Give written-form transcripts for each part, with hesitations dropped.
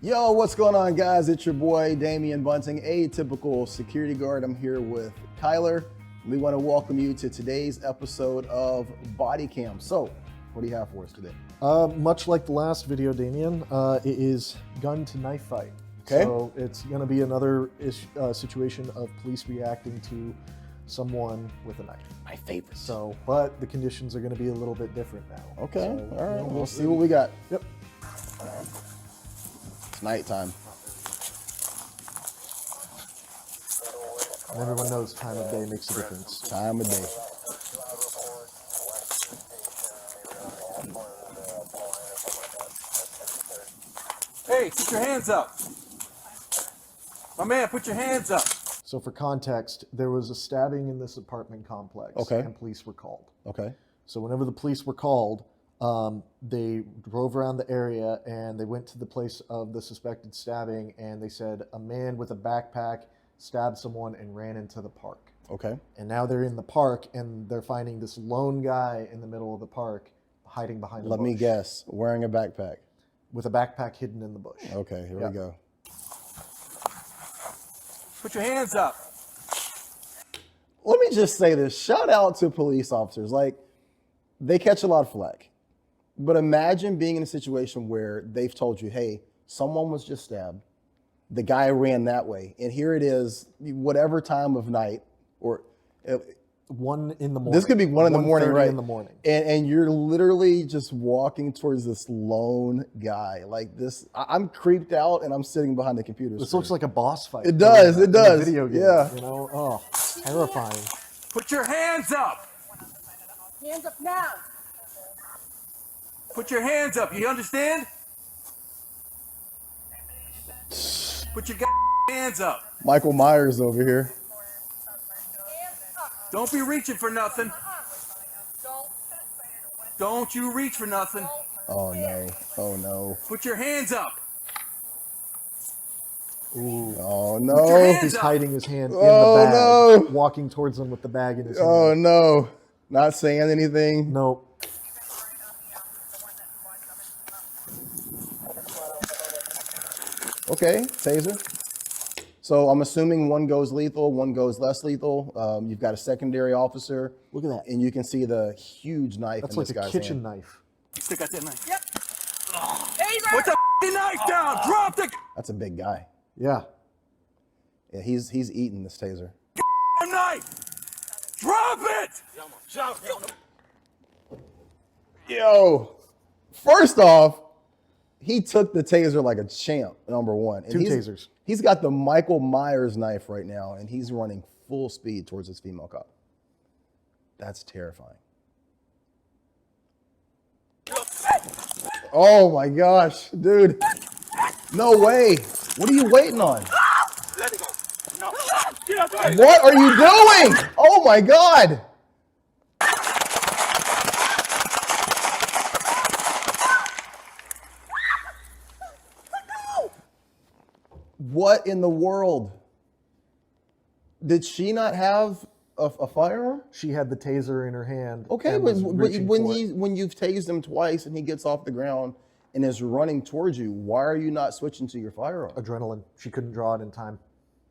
Yo, what's going on, guys? It's your boy, Damian Bunting, Atypical Security Guard. I'm here with Kyler. We want to welcome you to today's episode of Bodycam. So, what do you have for us today? Much like the last video, Damian, it is gun to knife fight. Okay. So it's going to be another situation of police reacting to someone with a knife. My favorite. So, but the conditions are going to be a little bit different now. Okay, So, all right, we'll see what we got. Yep. It's nighttime. And everyone knows time of day makes a difference. Time of day. Hey, put your hands up. My man, put your hands up. So for context, there was a stabbing in this apartment complex. Okay. And police were called. Okay. So whenever the police were called, they drove around the area and they went to the place of the suspected stabbing, and they said a man with a backpack stabbed someone and ran into the park. Okay. And now they're in the park and they're finding this lone guy in the middle of the park hiding behind a bush. Let me guess. Wearing a backpack. With a backpack hidden in the bush. Okay, here we go. Put your hands up. Let me just say this. Shout out to police officers. Like, they catch a lot of flack. But imagine being in a situation where they've told you, hey, someone was just stabbed. The guy ran that way. And here it is, whatever time of night, or 1 in the morning. this could be 1 in the morning, 1:30 right? in the morning. And you're literally just walking towards this lone guy. Like this, I'm creeped out and I'm sitting behind the computer This screen. looks like a boss fight. It does, in a it does. Video game, Yeah. You know, oh, terrifying. Put your hands up. Hands up now. Put your hands up. You understand? Put your hands up. Michael Myers over here. Hands up. Don't be reaching for nothing. Don't. Don't you reach for nothing. Oh no, oh no, Put your hands up. Ooh. oh your no, hands He's up. hiding his hand in Oh, the bag, no. walking towards them with the bag in his oh hand. no. Not saying anything. Nope. Okay, taser. So I'm assuming one goes lethal, one goes less lethal. You've got a secondary officer. Look at that. And you can see the huge knife That's in like this a guy's kitchen hand. knife. Stick out that knife. Yep. Taser. Put the knife down. Drop the That's a big guy. Yeah. Yeah, he's eating this taser. knife. Drop it. Yo, first off, he took the taser like a champ, number one. And 2 he's- tasers. He's got the Michael Myers knife right now, and he's running full speed towards this female cop. That's terrifying. Oh my gosh, dude. No way. What are you waiting on? Let it go. No. Get out the way. What are you doing? Oh my God. What in the world? Did she not have a firearm? She had the taser in her hand. Okay, and but was reaching when for it. when you've tased him twice and he gets off the ground and is running towards you, why are you not switching to your firearm? Adrenaline. She couldn't draw it in time.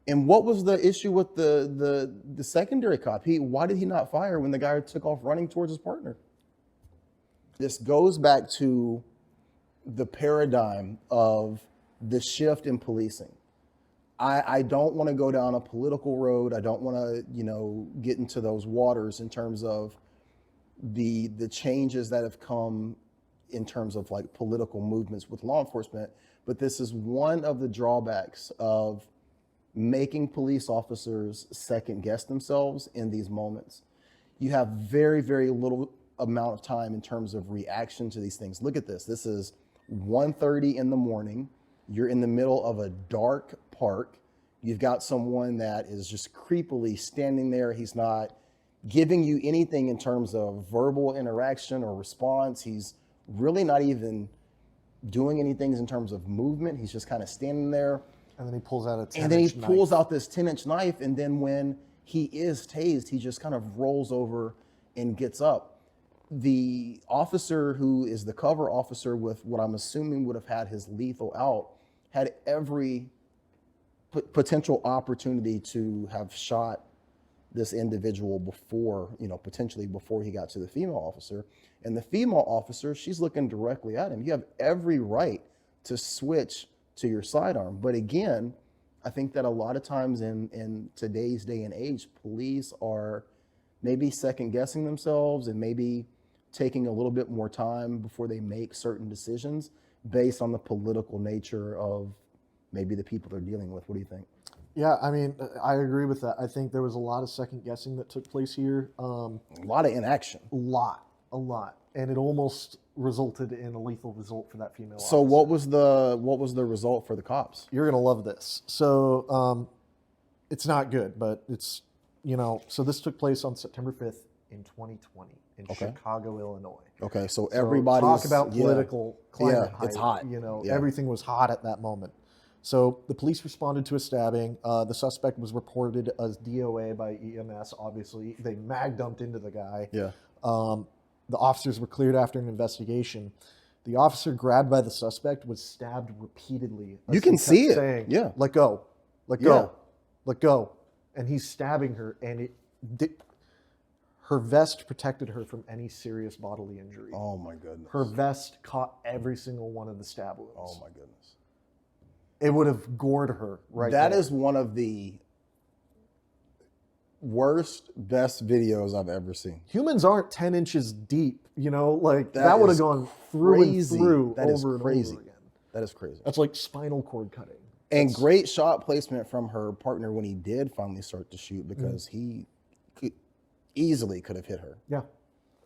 And what was the issue with the secondary cop? Why did he not fire when the guy took off running towards his partner? This goes back to the paradigm of the shift in policing. I don't want to go down a political road. I don't want to, get into those waters in terms of the changes that have come in terms of like political movements with law enforcement. But this is one of the drawbacks of making police officers second guess themselves in these moments. You have very, very little amount of time in terms of reaction to these things. Look at this. This is 1:30 in the morning. You're in the middle of a dark park. You've got someone that is just creepily standing there. He's not giving you anything in terms of verbal interaction or response. He's really not even doing anything in terms of movement. He's just kind of standing there. And then he pulls out a 10-inch And then he knife. pulls out this 10-inch knife. And then when he is tased, he just kind of rolls over and gets up. The officer who is the cover officer with what I'm assuming would have had his lethal out had every potential opportunity to have shot this individual before, potentially before he got to the female officer. And the female officer, she's looking directly at him. You have every right to switch to your sidearm. But again, I think that a lot of times in today's day and age, police are maybe second guessing themselves and maybe taking a little bit more time before they make certain decisions based on the political nature of maybe the people they're dealing with. What do you think? Yeah, I mean, I agree with that. I think there was a lot of second guessing that took place here. A lot of inaction. A lot. And it almost resulted in a lethal result for that female So officer. what was the result for the cops? You're going to love this. So it's not good, but it's, so this took place on September 5th in 2020 in Chicago, Illinois. Okay, so So everybody's talk about political climate Yeah, it's hype, hot. Yeah. Everything was hot at that moment. So the police responded to a stabbing. The suspect was reported as DOA by EMS, obviously. They mag dumped into the guy. Yeah. The officers were cleared after an investigation. The officer grabbed by the suspect was stabbed repeatedly. You can see it. Saying, Yeah. let go, let go, let go. And he's stabbing her, and her vest protected her from any serious bodily injury. Oh my goodness. Her vest caught every single one of the stab wounds. Oh my goodness. It would have gored her right That there. is one of the worst, best videos I've ever seen. Humans aren't 10 inches deep, like That that would have is gone through crazy. and through That is over and crazy. over again. That is crazy. That's like spinal cord cutting. And great shot placement from her partner when he did finally start to shoot, because he easily could have hit her. Yeah.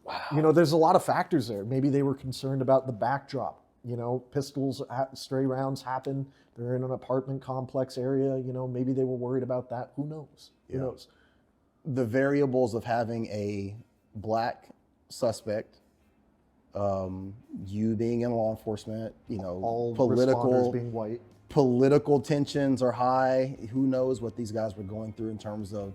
Wow. There's a lot of factors there. Maybe they were concerned about the backdrop. Pistols, stray rounds happen. They're in an apartment complex area. Maybe they were worried about that. Who knows? Who knows? The variables of having a black suspect, you being in law enforcement, All responders being white. Political tensions are high. Who knows what these guys were going through in terms of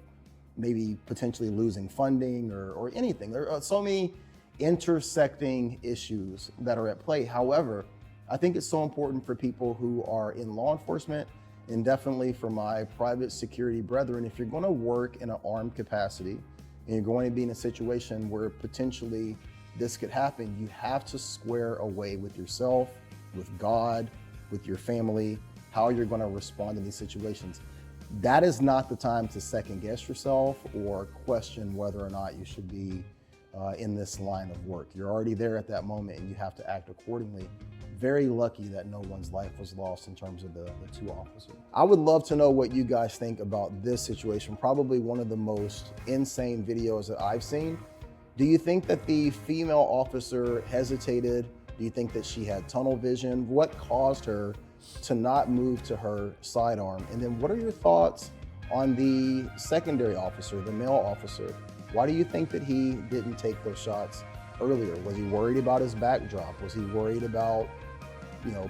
maybe potentially losing funding or anything. There are so many intersecting issues that are at play. However, I think it's so important for people who are in law enforcement, and definitely for my private security brethren, if you're going to work in an armed capacity and you're going to be in a situation where potentially this could happen, you have to square away with yourself, with God, with your family, how you're going to respond in these situations. That is not the time to second guess yourself or question whether or not you should be in this line of work. You're already there at that moment and you have to act accordingly. Very lucky that no one's life was lost in terms of the two officers. I would love to know what you guys think about this situation. Probably one of the most insane videos that I've seen. Do you think that the female officer hesitated? Do you think that she had tunnel vision? What caused her to not move to her sidearm? And then what are your thoughts on the secondary officer, the male officer? Why do you think that he didn't take those shots earlier? Was he worried about his backdrop? Was he worried about,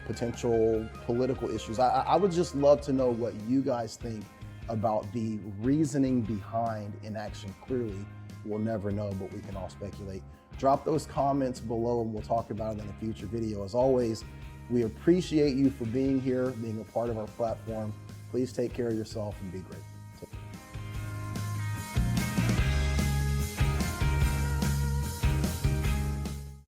potential political issues? I would just love to know what you guys think about the reasoning behind inaction. Clearly, we'll never know, but we can all speculate. Drop those comments below and we'll talk about it in a future video. As always, we appreciate you for being here, being a part of our platform. Please take care of yourself and be great.